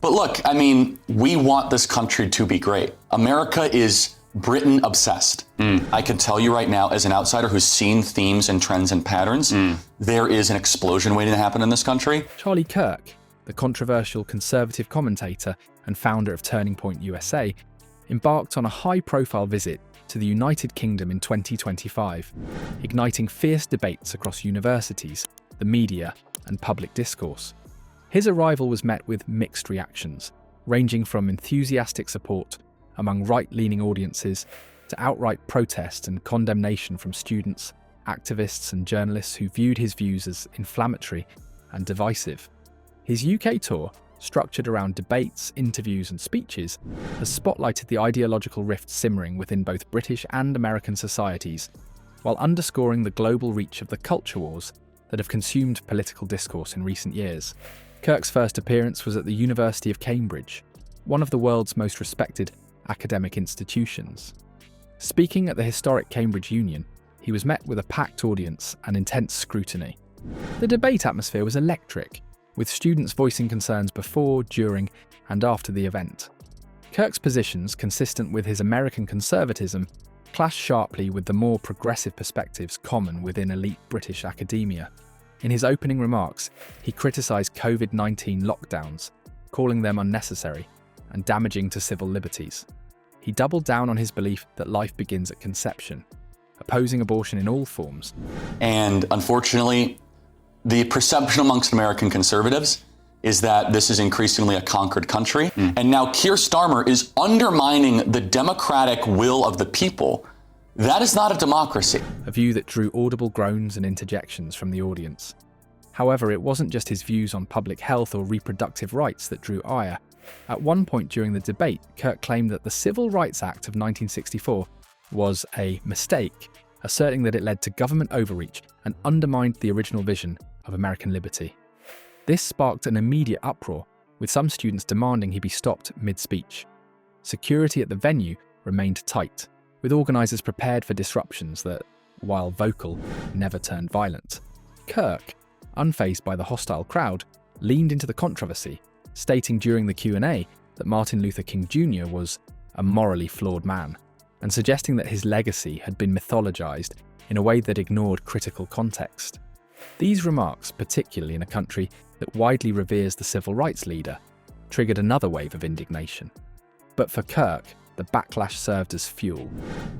But look, I mean, we want this country to be great. America is Britain obsessed. I can tell you right now, as an outsider who's seen themes and trends and patterns, there is an explosion waiting to happen in this country. Charlie Kirk, the controversial conservative commentator and founder of Turning Point USA, embarked on a high-profile visit to the United Kingdom in 2025, igniting fierce debates across universities, the media, and public discourse. His arrival was met with mixed reactions, ranging from enthusiastic support among right-leaning audiences to outright protest and condemnation from students, activists, and journalists who viewed his views as inflammatory and divisive. His UK tour, structured around debates, interviews, and speeches, has spotlighted the ideological rift simmering within both British and American societies, while underscoring the global reach of the culture wars that have consumed political discourse in recent years. Kirk's first appearance was at the University of Cambridge, one of the world's most respected academic institutions. Speaking at the historic Cambridge Union, he was met with a packed audience and intense scrutiny. The debate atmosphere was electric, with students voicing concerns before, during, and after the event. Kirk's positions, consistent with his American conservatism, clashed sharply with the more progressive perspectives common within elite British academia. In his opening remarks, he criticised COVID-19 lockdowns, calling them unnecessary and damaging to civil liberties. He doubled down on his belief that life begins at conception, opposing abortion in all forms. And unfortunately, the perception amongst American conservatives is that this is increasingly a conquered country. And now Keir Starmer is undermining the democratic will of the people. That is not a democracy. A view that drew audible groans and interjections from the audience. However, it wasn't just his views on public health or reproductive rights that drew ire. At one point during the debate, Kirk claimed that the Civil Rights Act of 1964 was a mistake, asserting that it led to government overreach and undermined the original vision of American liberty. This sparked an immediate uproar, with some students demanding he be stopped mid-speech. Security at the venue remained tight, with organisers prepared for disruptions that, while vocal, never turned violent. Kirk, unfazed by the hostile crowd, leaned into the controversy, stating during the Q&A that Martin Luther King Jr. was a morally flawed man, and suggesting that his legacy had been mythologized in a way that ignored critical context. These remarks, particularly in a country that widely reveres the civil rights leader, triggered another wave of indignation. But for Kirk, the backlash served as fuel.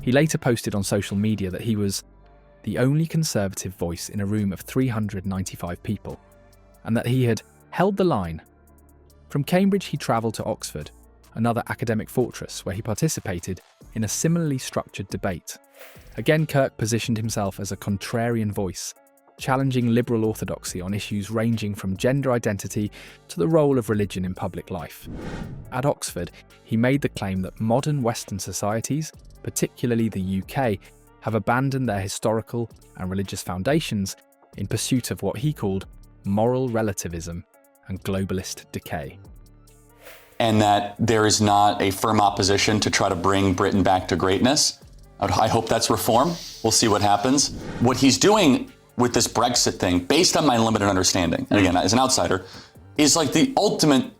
He later posted on social media that he was the only conservative voice in a room of 395 people, and that he had held the line. From Cambridge, he travelled to Oxford, another academic fortress where he participated in a similarly structured debate. Again, Kirk positioned himself as a contrarian voice, challenging liberal orthodoxy on issues ranging from gender identity to the role of religion in public life. At Oxford, he made the claim that modern Western societies, particularly the UK, have abandoned their historical and religious foundations in pursuit of what he called moral relativism and globalist decay. And that there is not a firm opposition to try to bring Britain back to greatness. I hope that's reform. We'll see what happens. What he's doing with this Brexit thing, based on my limited understanding, and again, as an outsider, is like the ultimate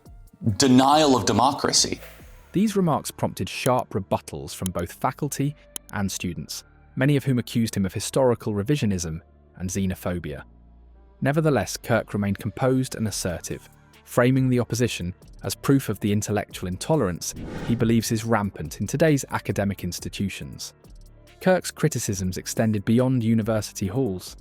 denial of democracy. These remarks prompted sharp rebuttals from both faculty and students, many of whom accused him of historical revisionism and xenophobia. Nevertheless, Kirk remained composed and assertive, framing the opposition as proof of the intellectual intolerance he believes is rampant in today's academic institutions. Kirk's criticisms extended beyond university halls.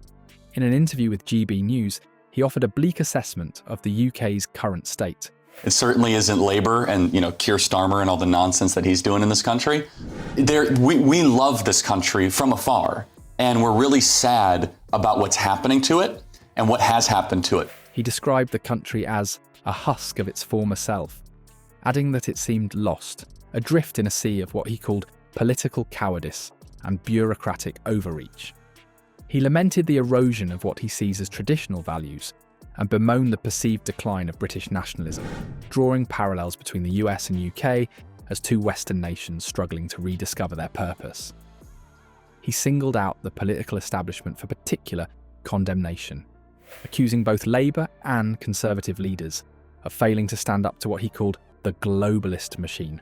In an interview with GB News, he offered a bleak assessment of the UK's current state. It certainly isn't Labour and, Keir Starmer and all the nonsense that he's doing in this country. We love this country from afar, and we're really sad about what's happening to it and what has happened to it. He described the country as a husk of its former self, adding that it seemed lost, adrift in a sea of what he called political cowardice and bureaucratic overreach. He lamented the erosion of what he sees as traditional values and bemoaned the perceived decline of British nationalism, drawing parallels between the US and UK as two Western nations struggling to rediscover their purpose. He singled out the political establishment for particular condemnation, accusing both Labour and Conservative leaders of failing to stand up to what he called the globalist machine.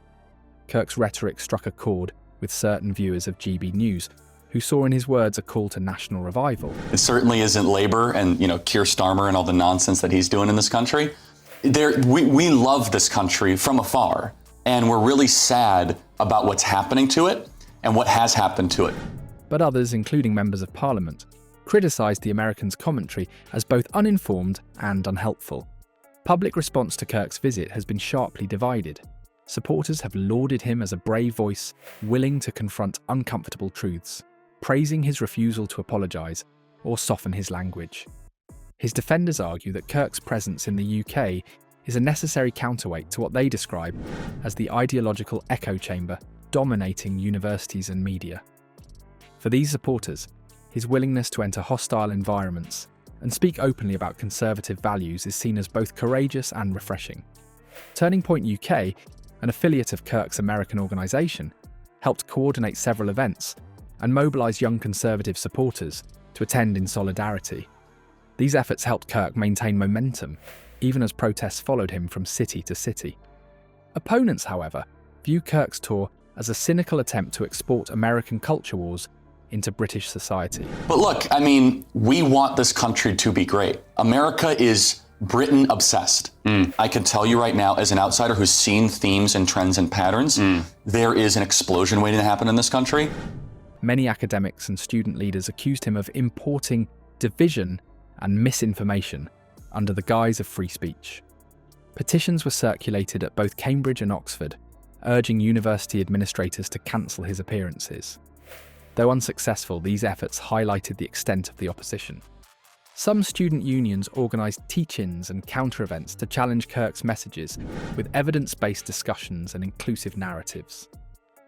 Kirk's rhetoric struck a chord with certain viewers of GB News, who saw in his words a call to national revival. It certainly isn't Labour and, Keir Starmer and all the nonsense that he's doing in this country. We love this country from afar, and we're really sad about what's happening to it and what has happened to it. But others, including members of Parliament, criticised the Americans' commentary as both uninformed and unhelpful. Public response to Kirk's visit has been sharply divided. Supporters have lauded him as a brave voice, willing to confront uncomfortable truths, praising his refusal to apologise or soften his language. His defenders argue that Kirk's presence in the UK is a necessary counterweight to what they describe as the ideological echo chamber dominating universities and media. For these supporters, his willingness to enter hostile environments and speak openly about conservative values is seen as both courageous and refreshing. Turning Point UK, an affiliate of Kirk's American organisation, helped coordinate several events and mobilise young conservative supporters to attend in solidarity. These efforts helped Kirk maintain momentum, even as protests followed him from city to city. Opponents, however, view Kirk's tour as a cynical attempt to export American culture wars into British society. But look, we want this country to be great. America is Britain obsessed. I can tell you right now, as an outsider who's seen themes and trends and patterns, there is an explosion waiting to happen in this country. Many academics and student leaders accused him of importing division and misinformation under the guise of free speech. Petitions were circulated at both Cambridge and Oxford, urging university administrators to cancel his appearances. Though unsuccessful, these efforts highlighted the extent of the opposition. Some student unions organised teach-ins and counter-events to challenge Kirk's messages with evidence-based discussions and inclusive narratives.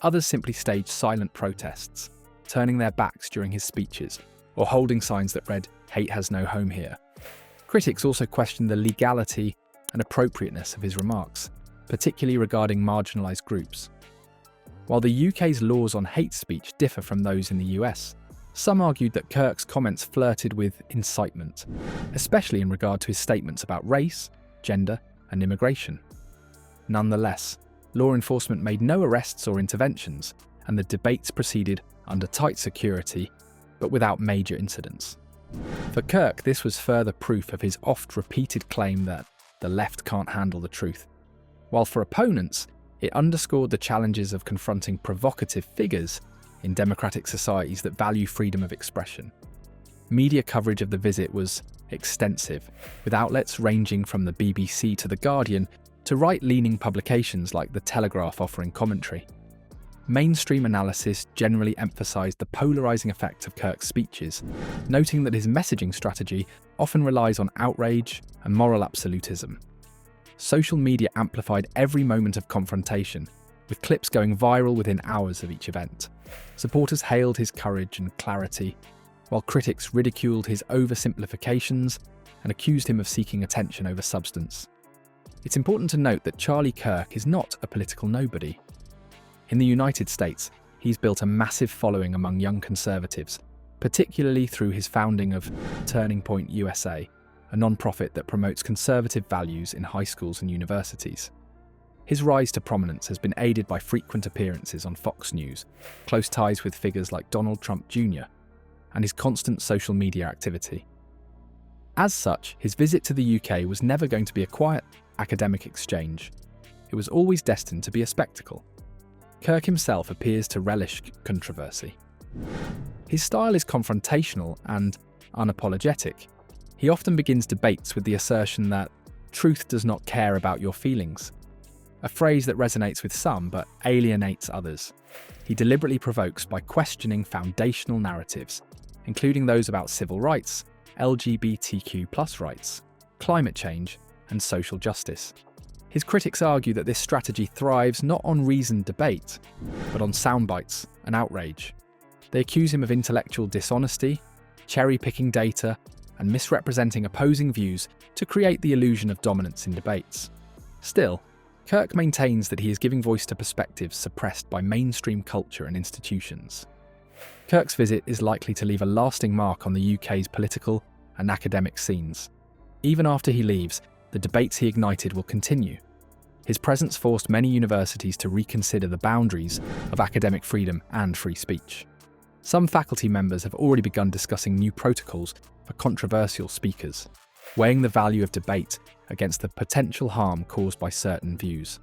Others simply staged silent protests, turning their backs during his speeches or holding signs that read, "Hate has no home here." Critics also questioned the legality and appropriateness of his remarks, particularly regarding marginalised groups. While the UK's laws on hate speech differ from those in the US, some argued that Kirk's comments flirted with incitement, especially in regard to his statements about race, gender, and immigration. Nonetheless, law enforcement made no arrests or interventions, and the debates proceeded under tight security, but without major incidents. For Kirk, this was further proof of his oft-repeated claim that the left can't handle the truth, while for opponents, it underscored the challenges of confronting provocative figures in democratic societies that value freedom of expression. Media coverage of the visit was extensive, with outlets ranging from the BBC to The Guardian to right-leaning publications like The Telegraph offering commentary. Mainstream analysis generally emphasised the polarising effect of Kirk's speeches, noting that his messaging strategy often relies on outrage and moral absolutism. Social media amplified every moment of confrontation, with clips going viral within hours of each event. Supporters hailed his courage and clarity, while critics ridiculed his oversimplifications and accused him of seeking attention over substance. It's important to note that Charlie Kirk is not a political nobody. In the United States, he's built a massive following among young conservatives, particularly through his founding of Turning Point USA, a non-profit that promotes conservative values in high schools and universities. His rise to prominence has been aided by frequent appearances on Fox News, close ties with figures like Donald Trump Jr., and his constant social media activity. As such, his visit to the UK was never going to be a quiet academic exchange. It was always destined to be a spectacle. Kirk himself appears to relish controversy. His style is confrontational and unapologetic. He often begins debates with the assertion that truth does not care about your feelings, a phrase that resonates with some but alienates others. He deliberately provokes by questioning foundational narratives, including those about civil rights, LGBTQ+ rights, climate change, and social justice. His critics argue that this strategy thrives not on reasoned debate, but on soundbites and outrage. They accuse him of intellectual dishonesty, cherry-picking data, and misrepresenting opposing views to create the illusion of dominance in debates. Still, Kirk maintains that he is giving voice to perspectives suppressed by mainstream culture and institutions. Kirk's visit is likely to leave a lasting mark on the UK's political and academic scenes. Even after he leaves, the debates he ignited will continue. His presence forced many universities to reconsider the boundaries of academic freedom and free speech. Some faculty members have already begun discussing new protocols for controversial speakers, weighing the value of debate against the potential harm caused by certain views.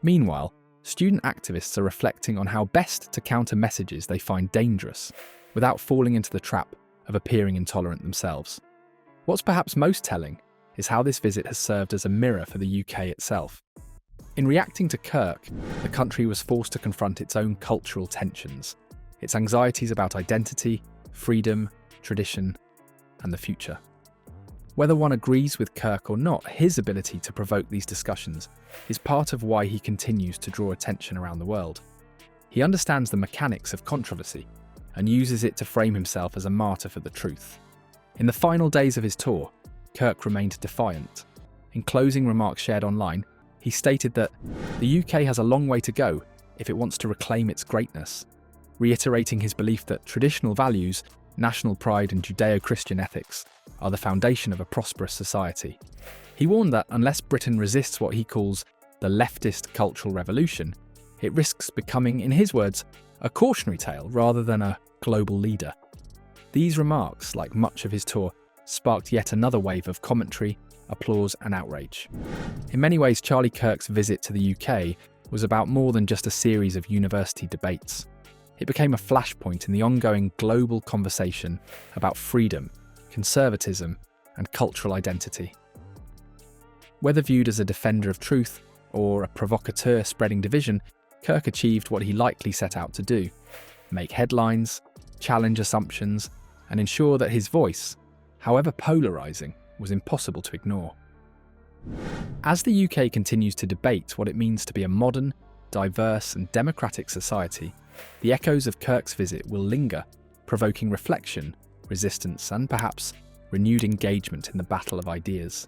Meanwhile, student activists are reflecting on how best to counter messages they find dangerous, without falling into the trap of appearing intolerant themselves. What's perhaps most telling is how this visit has served as a mirror for the UK itself. In reacting to Kirk, the country was forced to confront its own cultural tensions, its anxieties about identity, freedom, tradition, and the future. Whether one agrees with Kirk or not, his ability to provoke these discussions is part of why he continues to draw attention around the world. He understands the mechanics of controversy and uses it to frame himself as a martyr for the truth. In the final days of his tour, Kirk remained defiant. In closing remarks shared online, he stated that the UK has a long way to go if it wants to reclaim its greatness, reiterating his belief that traditional values, national pride and Judeo-Christian ethics are the foundation of a prosperous society. He warned that unless Britain resists what he calls the leftist cultural revolution, it risks becoming, in his words, a cautionary tale rather than a global leader. These remarks, like much of his tour, sparked yet another wave of commentary, applause and outrage. In many ways, Charlie Kirk's visit to the UK was about more than just a series of university debates. It became a flashpoint in the ongoing global conversation about freedom, conservatism, and cultural identity. Whether viewed as a defender of truth or a provocateur spreading division, Kirk achieved what he likely set out to do: make headlines, challenge assumptions, and ensure that his voice, however polarising, was impossible to ignore. As the UK continues to debate what it means to be a modern, diverse, and democratic society, the echoes of Kirk's visit will linger, provoking reflection, resistance, and perhaps renewed engagement in the battle of ideas.